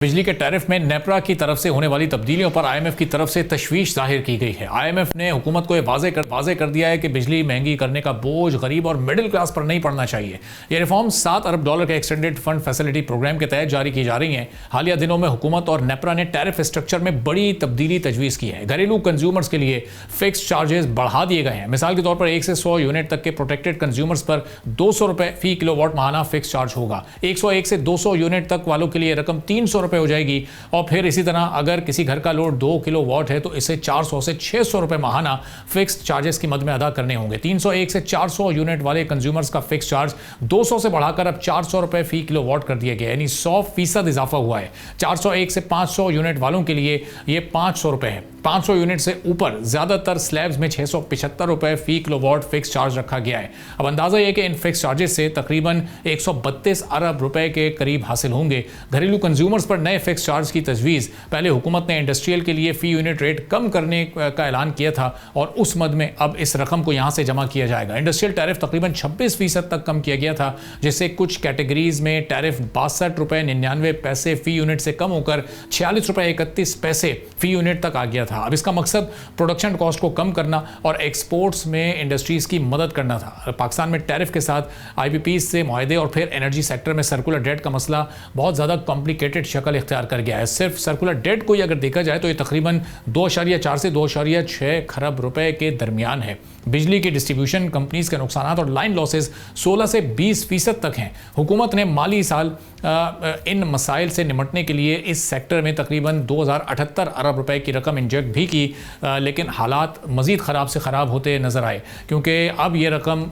بجلی کے ٹیرف میں نیپرا کی طرف سے ہونے والی تبدیلیوں پر آئی ایم ایف کی طرف سے تشویش ظاہر کی گئی ہے۔ آئی ایم ایف نے حکومت کو یہ واضح کر دیا ہے کہ بجلی مہنگی کرنے کا بوجھ غریب اور مڈل کلاس پر نہیں پڑنا چاہیے۔ یہ ریفارم $7 ارب کے ایکسٹینڈڈ فنڈ فیسلٹی پروگرام کے تحت جاری کی جا رہی ہیں۔ حالیہ دنوں میں حکومت اور نیپرا نے ٹیرف اسٹرکچر میں بڑی تبدیلی تجویز کی ہے۔ گھریلو کنزیومرز کے لیے فکس چارجز بڑھا دیے گئے ہیں۔ مثال کے طور پر 1 سے 100 یونٹ تک کے پروٹیکٹڈ کنزیومرز پر $200 فی کلو واٹ ماہانہ فکس چارج ہوگا۔ 101 سے 200 یونٹ تک والوں کے لیے رقم $300 ہو جائے گی، اور پھر اسی طرح اگر کسی گھر کا لوڈ 2 کلو واٹ ہے تو اسے 400 سے 600 روپے ماہانہ فکسڈ چارجز کی مد میں ادا کرنے ہوں گے۔ 301 سے 400 یونٹ والے کنزیومرز کا فکس چارج 200 سے بڑھا کر اب $400 فی کلو واٹ کر دیا گیا، یعنی 100% اضافہ ہوا ہے۔ 401 سے 500 یونٹ والوں کے لیے یہ $500 ہے۔ 500 یونٹ سے اوپر زیادہ تر سلیبز میں $675 فی کلو واٹ فکس چارج رکھا گیا ہے۔ اب اندازہ یہ کہ ان فکس چارجز سے تقریباً $132 ارب کے قریب حاصل ہوں گے۔ گھریلو کنزیومرز پر نئے فکس چارج کی تجویز پہلے حکومت نے انڈسٹریل کے لیے فی یونٹ ریٹ کم کرنے کا اعلان کیا تھا، اور اس مد میں اب اس رقم کو یہاں سے جمع کیا جائے گا۔ انڈسٹریل ٹیرف تقریباً 26% تک کم کیا گیا تھا، جس سے کچھ کیٹیگریز میں ٹیرف $62.99 فی یونٹ سے کم ہو کر $46.31 فی یونٹ تک آ گیا تھا۔ اب اس کا مقصد پروڈکشن کاسٹ کو کم کرنا اور ایکسپورٹس میں انڈسٹریز کی مدد کرنا تھا۔ پاکستان میں ٹیرف کے ساتھ آئی بی پیز سے معاہدے اور پھر انرجی سیکٹر میں سرکولر ڈیٹ کا مسئلہ بہت زیادہ کمپلیکیٹڈ شکل اختیار کر گیا ہے۔ صرف سرکولر ڈیٹ کو اگر دیکھا جائے تو یہ تقریباً 2.4 سے 2.6 خرب روپے کے درمیان ہے۔ بجلی کی ڈسٹریبیوشن کمپنیز کے نقصانات اور لائن لاسز 16 سے 20% تک ہیں۔ حکومت نے مالی سال ان مسائل سے نمٹنے کے لیے اس سیکٹر میں تقریباً 2078 ارب روپے کی رقم انجیکٹ بھی کی، لیکن حالات مزید خراب سے خراب ہوتے نظر آئے، کیونکہ اب یہ رقم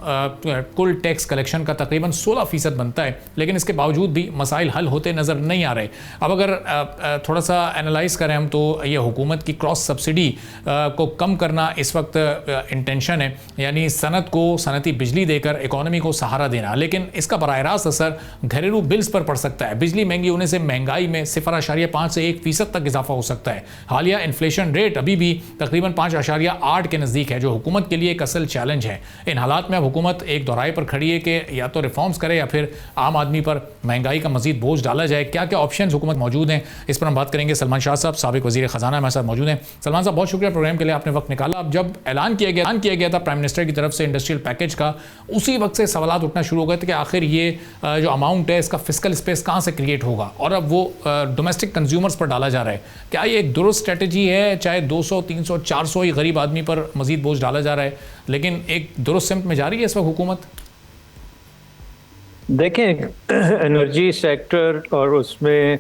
کل ٹیکس کلیکشن کا تقریباً 16% بنتا ہے، لیکن اس کے باوجود بھی مسائل حل ہوتے نظر نہیں آ رہے۔ اب اگر تھوڑا سا انالائز کریں ہم تو یہ حکومت کی کراس سبسڈی کو کم کرنا اس وقت انٹینشن ہے، یعنی صنعت کو صنعتی بجلی دے کر اکانومی کو سہارا دینا، لیکن اس کا براہ راست اثر گھریلو بلز پر پڑ سکتا ہے۔ بجلی مہنگی ہونے سے مہنگائی میں 0.5 سے 1% تک اضافہ ہو سکتا ہے۔ حالیہ انفلیشن ریٹ ابھی بھی تقریباً 5.8 کے نزدیک ہے، جو حکومت کے لیے ایک اصل چیلنج ہے۔ ان حالات میں اب حکومت ایک دورائے پر کھڑی ہے کہ یا تو ریفارمز کرے یا پھر عام آدمی پر مہنگائی کا مزید بوجھ ڈالا جائے۔ کیا کیا آپشنز حکومت موجود ہیں، اس پر ہم بات کریں گے۔ سلمان شاہ صاحب سابق وزیر خزانہ ہمارے ساتھ موجود ہیں۔ سلمان صاحب بہت شکریہ پروگرام کے لیے، آپ نے وقت نکالا۔ اب جب اعلان کیا گیا تھا پرائم منسٹر کی طرف سے انڈسٹریل پیکج کا، اسی وقت سے سوالات اٹھنا شروع ہو گئے تھے کہ آخر یہ جو اماؤنٹ ہے اس کا فسکل اسپیس کہاں سے کریٹ ہوگا، اور اب وہ ڈومیسٹک کنزیومرز پر ڈالا جا رہا ہے۔ کیا یہ ایک درست اسٹریٹجی ہے؟ چاہے 200 300 400 ہی غریب آدمی پر مزید بوجھ ڈالا جا رہا ہے، لیکن ایک درست سمت میں جا رہی ہے اس وقت حکومت؟ دیکھیں، انرجی سیکٹر اور اس میں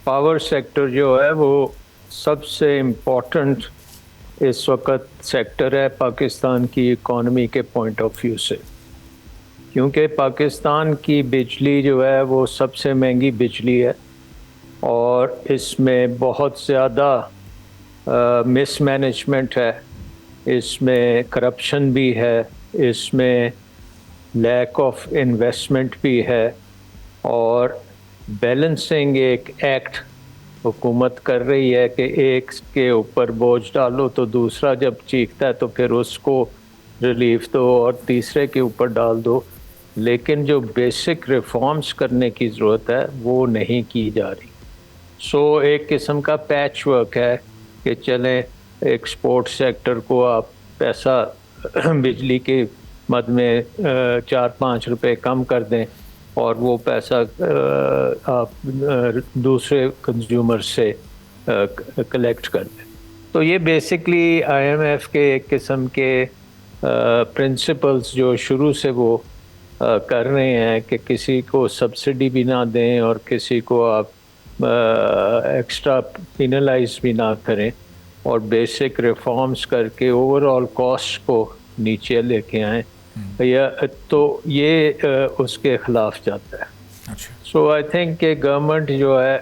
پاور سیکٹر جو ہے وہ سب سے امپورٹنٹ اس وقت سیکٹر ہے پاکستان کی اکانومی کے پوائنٹ آف ویو سے، کیونکہ پاکستان کی بجلی جو ہے وہ سب سے مہنگی بجلی ہے، اور اس میں بہت زیادہ مس مینجمنٹ ہے، اس میں کرپشن بھی ہے، اس میں لیک آف انویسٹمنٹ بھی ہے، اور بیلنسنگ ایک ایکٹ حکومت کر رہی ہے کہ ایک کے اوپر بوجھ ڈالو تو دوسرا جب چیختا ہے تو پھر اس کو ریلیف دو اور تیسرے کے اوپر ڈال دو، لیکن جو بیسک ریفارمز کرنے کی ضرورت ہے وہ نہیں کی جا رہی۔ سو ایک قسم کا پیچ ورک ہے کہ چلیں ایکسپورٹ سیکٹر کو آپ پیسہ بجلی کے مد میں 4-5 روپے کم کر دیں اور وہ پیسہ آپ دوسرے کنزیومر سے کلیکٹ کر دیں۔ تو یہ بیسکلی آئی ایم ایف کے ایک قسم کے پرنسپلز جو شروع سے وہ کر رہے ہیں کہ کسی کو سبسڈی بھی نہ دیں اور کسی کو آپ ایکسٹرا پینلائز بھی نہ کریں، اور بیسک ریفارمز کر کے اوور آل کاسٹ کو نیچے لے کے آئیں، تو یہ اس کے خلاف جاتا ہے۔ سو آئی تھنک کہ گورنمنٹ جو ہے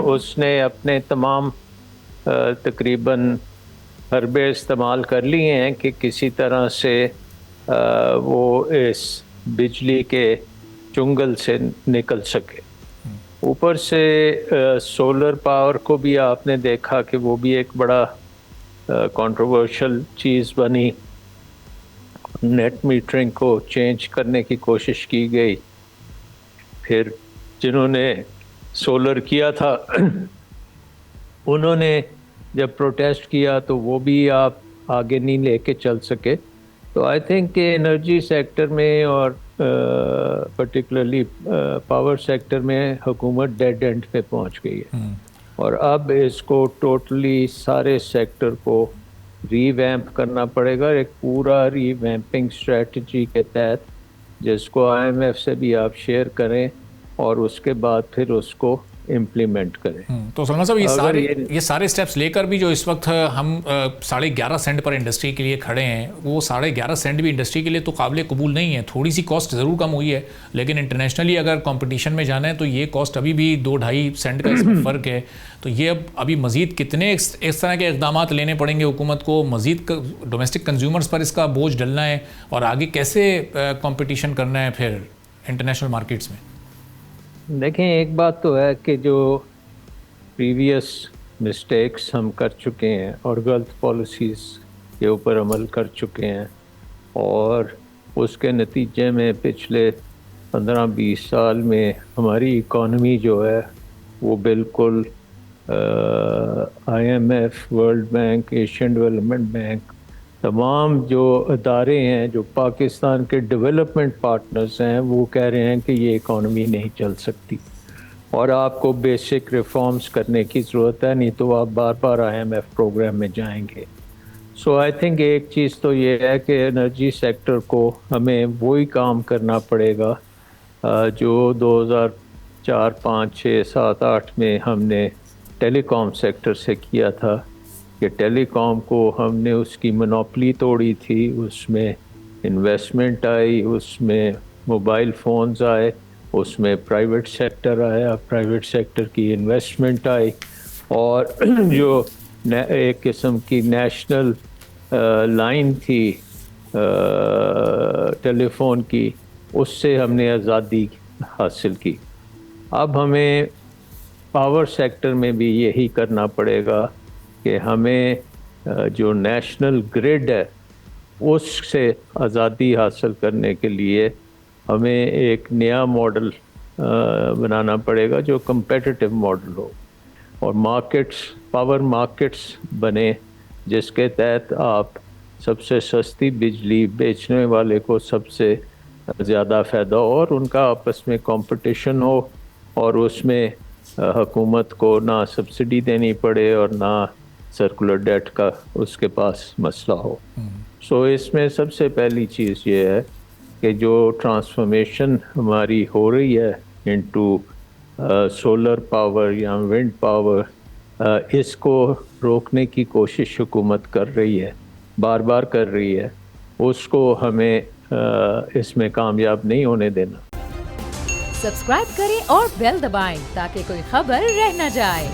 اس نے اپنے تمام تقریباً حربے استعمال کر لیے ہیں کہ کسی طرح سے وہ اس بجلی کے چنگل سے نکل سکے۔ اوپر سے سولر پاور کو بھی آپ نے دیکھا کہ وہ بھی ایک بڑا کنٹروورشل چیز بنی، نیٹ میٹرنگ کو چینج کرنے کی کوشش کی گئی، پھر جنہوں نے سولر کیا تھا انہوں نے جب پروٹیسٹ کیا تو وہ بھی آپ آگے نہیں لے کے چل سکے. تو آئی تھنک کہ انرجی سیکٹر میں اور پرٹیکولرلی پاور سیکٹر میں حکومت ڈیڈ اینڈ پہ پہنچ گئی ہے, اور اب اس کو ٹوٹلی سارے سیکٹر کو ری ویمپ کرنا پڑے گا, ایک پورا ری ویمپنگ اسٹریٹجی کے تحت, جس کو آئی ایم ایف سے بھی آپ شیئر کریں اور اس کے بعد پھر اس کو امپلیمنٹ کریں. تو سلمان صاحب یہ سارے سٹیپس لے کر بھی جو اس وقت ہم 11.5 سینٹ پر انڈسٹری کے لیے کھڑے ہیں, وہ 11.5 سینٹ بھی انڈسٹری کے لیے تو قابل قبول نہیں ہے. تھوڑی سی کاسٹ ضرور کم ہوئی ہے, لیکن انٹرنیشنلی اگر کمپٹیشن میں جانا ہے تو یہ کاسٹ ابھی بھی 2-2.5 سینٹ کا اس میں فرق ہے. تو یہ ابھی مزید کتنے اس طرح کے اقدامات لینے پڑیں گے حکومت کو, مزید ڈومیسٹک کنزیومرز پر اس کا بوجھ ڈلنا ہے, اور آگے کیسے کمپٹیشن کرنا ہے پھر انٹرنیشنل مارکیٹس میں؟ دیکھیں, ایک بات تو ہے کہ جو پریویس مسٹیکس ہم کر چکے ہیں اور غلط پالیسیز کے اوپر عمل کر چکے ہیں, اور اس کے نتیجے میں پچھلے 15-20 سال میں ہماری اکانومی جو ہے وہ بالکل I M F, world bank, Asian development bank, تمام جو ادارے ہیں جو پاکستان کے ڈیولپمنٹ پارٹنرز ہیں, وہ کہہ رہے ہیں کہ یہ اکانومی نہیں چل سکتی اور آپ کو بیسک ریفارمز کرنے کی ضرورت ہے, نہیں تو آپ بار بار آئی ایم ایف پروگرام میں جائیں گے. سو آئی تھنک ایک چیز تو یہ ہے کہ انرجی سیکٹر کو ہمیں وہی کام کرنا پڑے گا جو 2004, 5, 6, 7, 8 میں ہم نے ٹیلی کام سیکٹر سے کیا تھا, کہ ٹیلی کام کو ہم نے اس کی منوپلی توڑی تھی, اس میں انویسٹمنٹ آئی, اس میں موبائل فونز آئے, اس میں پرائیویٹ سیکٹر آیا, پرائیویٹ سیکٹر کی انویسٹمنٹ آئی, اور جو ایک قسم کی نیشنل لائن تھی ٹیلی فون کی, اس سے ہم نے آزادی حاصل کی. اب ہمیں پاور سیکٹر میں بھی یہی کرنا پڑے گا کہ ہمیں جو نیشنل گریڈ ہے اس سے آزادی حاصل کرنے کے لیے ہمیں ایک نیا ماڈل بنانا پڑے گا جو کمپیٹیٹیو ماڈل ہو, اور مارکیٹس, پاور مارکیٹس بنے جس کے تحت آپ سب سے سستی بجلی بیچنے والے کو سب سے زیادہ فائدہ ہو, اور ان کا آپس میں کمپٹیشن ہو, اور اس میں حکومت کو نہ سبسڈی دینی پڑے اور نہ سرکولر ڈیٹ کا اس کے پاس مسئلہ ہو. سو اس میں سب سے پہلی چیز یہ ہے کہ جو ٹرانسفارمیشن ہماری ہو رہی ہے انٹو سولر پاور یا ونڈ پاور, اس کو روکنے کی کوشش حکومت کر رہی ہے, بار بار کر رہی ہے, اس کو ہمیں اس میں کامیاب نہیں ہونے دینا. سبسکرائب کریں اور بیل دبائیں تاکہ کوئی خبر رہ نہ جائے.